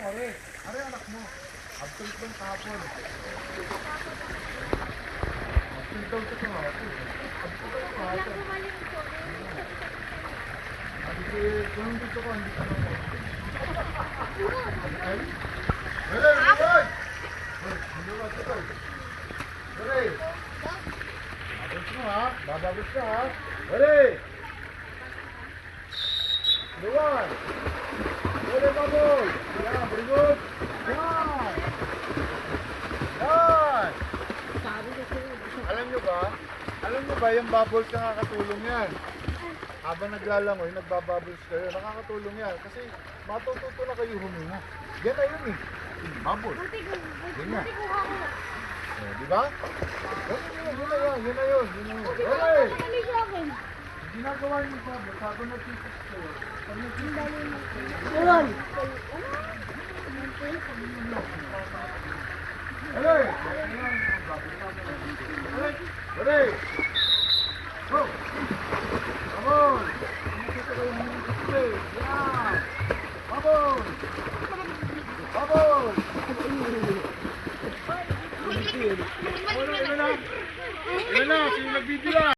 are. Are anak mo. Absent lang kahapon. Absent daw sa kahapon. Absent daw sa kahapon. Kasi kung dito ko, hindi ka na mo. Ay? Hore! Hore! Hindi ba ito? Hore! Babos mo ha? Bababos ka ha? Hore! Luwan! Hore babos! Yan, very good! Yan! Yan! Alam nyo ba yung bubbles nakakatulong yan? Habang naglalangoy, nagbabubbles kayo, nakakatulong yan. Kasi matututo na kayo huminga. Yan na yun eh. Bubbles. Yan na. Oh, di ba? Yun na yun. Okay! Ginagawa niyo yung bubbles habang nagtitis kayo. Pag nagtitis kayo. Hore! Hore! Go! Babon! Nakikita kayo ng display. Yan! Babon! Babon! Ilan na? Sino nagbibila?